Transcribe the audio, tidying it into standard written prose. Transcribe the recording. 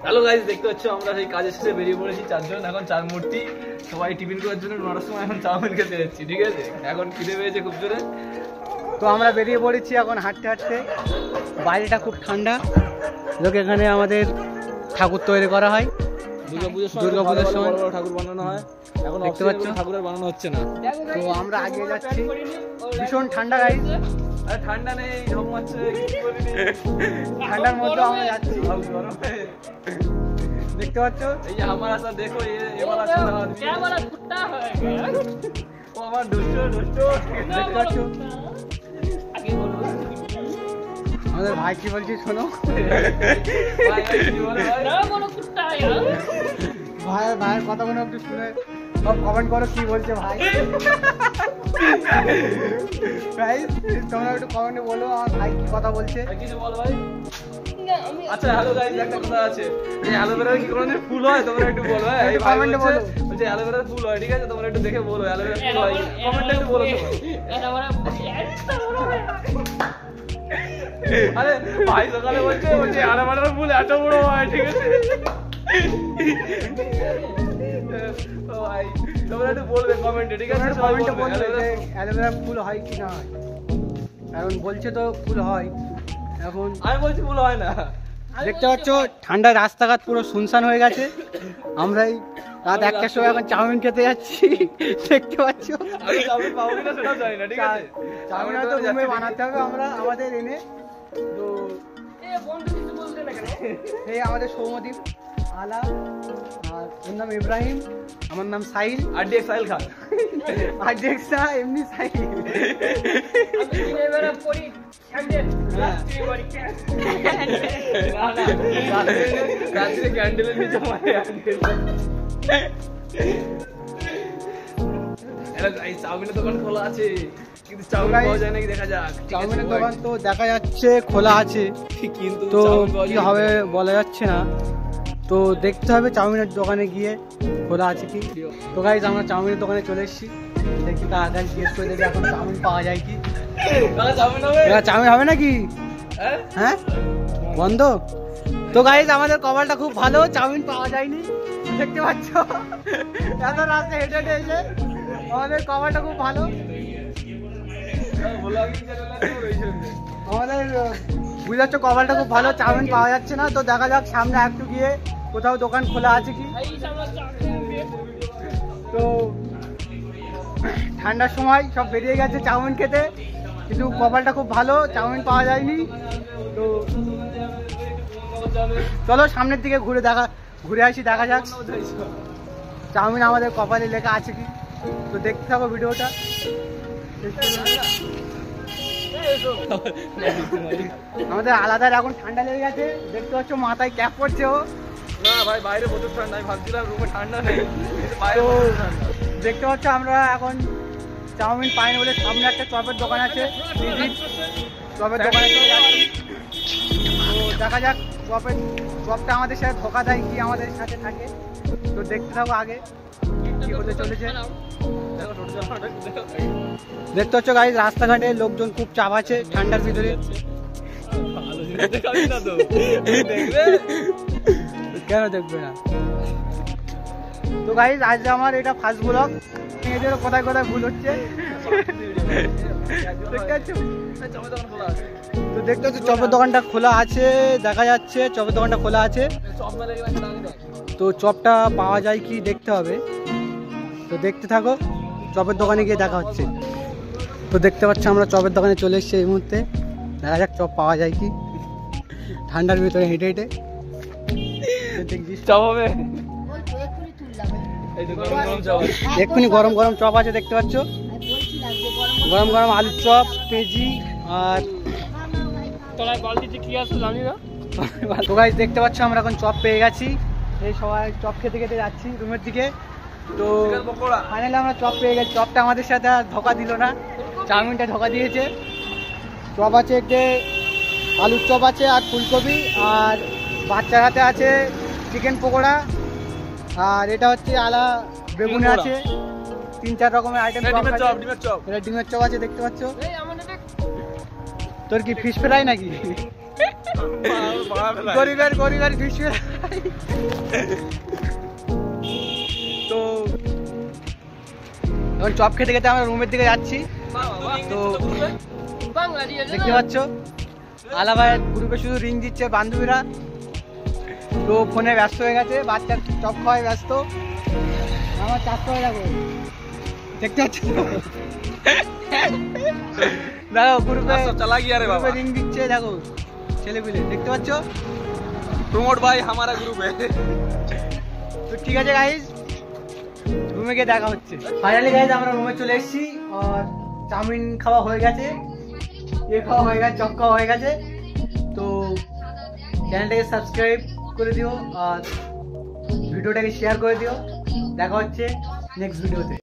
Hello guys, দেখতে পাচ্ছ আমরা সেই কাজের শেষে বেরিয়ে পড়েছি চারজন। এখন চার মূর্তি সবাই টিফিন করার জন্য 9টার সময় এখন চাউমিন খেতে যাচ্ছি, ঠিক আছে? এখন খিদে পেয়েছে খুব জোরে, তো আমরা বেরিয়ে পড়েছি এখন হাঁটতে হাঁটতে। বাইরেটা খুব ঠান্ডা, লোক এখানে আমাদের ঠাকুর তৈরি করা হয় দুর্গাপূজার সময় বড় ঠাকুর বানানো হয়। এখন দেখতে পাচ্ছ ঠাকুরের বানানো হচ্ছে না। তো আমরা আগে যাচ্ছি, ভীষণ ঠান্ডা গাইস। আরে ঠান্ডা নেই, ঝোপ মারছে, ঠান্ডার মধ্যে আমরা যাচ্ছি, দেখতে পাচ্ছ। এই যে আমার আসা দেখো, এবার আসছে না ও আমার দুষ্ট দেখতে পাচ্ছ। আমাদের ভাই কি বলছি শোনো, ভাইয়ের কথাগুলো একটু শুনে সব কমেন্ট করো কি বলছে ভাই। তোমরা একটু কমেন্টে বলো আমার ভাই কি কথা বলছে। কিছু বল ভাই। আচ্ছা হ্যালো গাইস, একটা কথা আছে, এই অ্যালোভেরার কি কোনো ফুল হয় তোমরা একটু বলো। হ্যাঁ, এই কমেন্টে বলো যে অ্যালোভেরার ফুল হয়, ঠিক আছে? তোমরা একটু দেখে বলো অ্যালোভেরার ফুল হয়, কমেন্টে একটু বলো। আরে ভাই সকালে বলছে অ্যালোভেরার ফুল এত বড় হয়, ঠিক আছে? ও ভাই তোমরা একটু বলবে কমেন্টে, ঠিক আছে? কমেন্টে বলবে যে অ্যালোভেরা ফুল হয় কি না হয়। এখন বলছে তো ফুল হয়, এখন আমি বলছি ফুল হয় না। দেখতে পাচ্ছ ঠান্ডায় রাস্তাঘাট পুরো শুনশান হয়ে গেছে। আমরাই রাত 1টার সময় এখন চাউমিন খেতে যাচ্ছি, দেখতে পাচ্ছ। আমি চাউমিন পাবো কিনা সেটাও জানি না, ঠিক আছে? চাউমিন হয়তো রুমে বানাতে হবে আমরা আমাদের এনে। তো এই আমাদের সৌমদ্বীপ আলা, আর ওর নাম ইব্রাহিম, আমার নাম সাহিল। আরডিএক্স সাহিল খান। আরডিএক্স না, এমনি সাহিল। ক্যান্ডেলের নিচে চাউমিনের দোকান খোলা আছে, কিন্তু চাউমিন পাওয়া যায় নাকি দেখা যাক। চাউমিনের দোকান তো দেখা যাচ্ছে খোলা আছে, কিন্তু তো কি হবে বলা যাচ্ছে না। তো দেখতে হবে চাউমিনের দোকানে গিয়ে খোলা আছে কি। তো গাইস আমরা চাউমিনের দোকানে চলে এসেছি, দেখি তাড়াতাড়ি জিজ্ঞেস করে দেখি এখন চাউমিন পাওয়া যায় কি। চাউমিন হবে নাকি? হ্যাঁ বন্ধ। তো গাইস আমাদের কপালটা খুব ভালো, চাউমিন পাওয়া যায়নি, দেখতে পাচ্ছ। এত রাস্তা হেঁটে হেঁটে এসে আমাদের কপালটা খুব ভালো। আমাদের বুঝাচ্ছ কপালটা খুব ভালো, চাউমিন পাওয়া যাচ্ছে না। তো দেখা যাক সামনে একটু গিয়ে কোথাও দোকান খোলা আছে কি। তো ঠান্ডার সময় সব বেরিয়ে গেছে চাউমিন খেতে, কিন্তু কপালটা খুব ভালো, চাউমিন পাওয়া যায়নি। তো চলো সামনের দিকে ঘুরে আসি, দেখা যাক চাউমিন আমাদের কপালে লেখা আছে কি। তো দেখতে থাকো ভিডিওটা। আমাদের আলাদা এখন ঠান্ডা লেগে গেছে, দেখতে পাচ্ছ মাথায় ক্যাপ পড়ছে ও। না ভাই বাইরে প্রচুর ঠান্ডা, আমি ভাবছিলাম রুমে ঠান্ডা নেই, তো দেখতে পাচ্ছ আমরা এখন চাউমিন পাইনি বলে সামনে একটা চপের দোকান আছে, চপের দোকানে চলে যাচ্ছি। তো দেখা যাক চপটা আমাদের সাথে ধোকা দেয় কি আমাদের সাথে থাকে। তো দেখতে থাকো আগে কি হতে চলেছে। দেখতে পাচ্ছ গাইস রাস্তাঘাটে লোকজন খুব চাপ আছে ঠান্ডার ভিতরে। কেন দেখবে না? তো গাইস আজ আমার এটা ফার্স্ট ব্লগ, এদেরও কোথায় কোথায় ভুল হচ্ছে দেখতে পাচ্ছ। তো দেখতে পাচ্ছ চপের দোকানটা খোলা আছে, দেখা যাচ্ছে চপের দোকানটা খোলা আছে। তো চপটা পাওয়া যায় কি দেখতে হবে, তো দেখতে থাকো, চপের দোকানে গিয়ে দেখা হচ্ছে। তো দেখতে পাচ্ছ আমরা চপের দোকানে চলে এসেছি এই মুহূর্তে, দেখা যাক চপ পাওয়া যায় কি ঠান্ডার ভিতরে হেঁটে হেঁটে। চপ হবে, এক্ষুনি গরম গরম চপ আছে দেখতে পাচ্ছ, গরম গরম আলুর চপ, পেঁয়াজি আর তো গাইস দেখতে পাচ্ছ আমরা এখন চপ পেয়ে গেছি, এই সবাই চপ খেতে খেতে যাচ্ছি রুমের দিকে। তো ফাইনালি আমরা চপ পেয়ে গেছি, চপটা আমাদের সাথে আর ধোকা দিল না, চাউমিনটা ধোকা দিয়েছে। চপ আছে একটা আলুর চপ আছে আর ফুলকপি, আর বাচ্চার হাতে আছে চিকেন পকোড়া, আর এটা হচ্ছে আলা বেগুনে আছে, 3-4 রকমের আইটেম। এটা ডিমের চপ আছে দেখতে পাচ্ছ। তোর কি ফিশ ফ্রাই নাকি? গরিবের বিষয়। তো এখন চপ খেতে খেতে আমরা রুমের দিকে যাচ্ছি। তো দেখতে পাচ্ছ আলাভাই গ্রুপে শুধু রিং দিচ্ছে বান্ধবীরা, তো ফোনে ব্যস্ত হয়ে গেছে, বাচ্চার চপ খাওয়ায় ব্যস্ত। আমার 400 হয়ে যাবো দেখতে পাচ্ছ, দেখো গ্রুপে চালা গিয়া রে বাবা, রিং দিচ্ছে, দেখো ছেলেপিলে দেখতে পাচ্ছ। প্রমোট ভাই हमारा গ্রুপ है। তো ঠিক আছে গাইস, রুমে গিয়ে দেখা হচ্ছে। ফাইনালি গাইস আমরা রুমে চলে এসেছি, আর চাউমিন খাওয়া হয়ে গেছে, খাওয়া হয়ে গেছে, চপ খাওয়া হয়ে গেছে। তো চ্যানেলটাকে সাবস্ক্রাইব করে দিও আর ভিডিওটাকে শেয়ার করে দিও। দেখা হচ্ছে নেক্সট ভিডিওতে।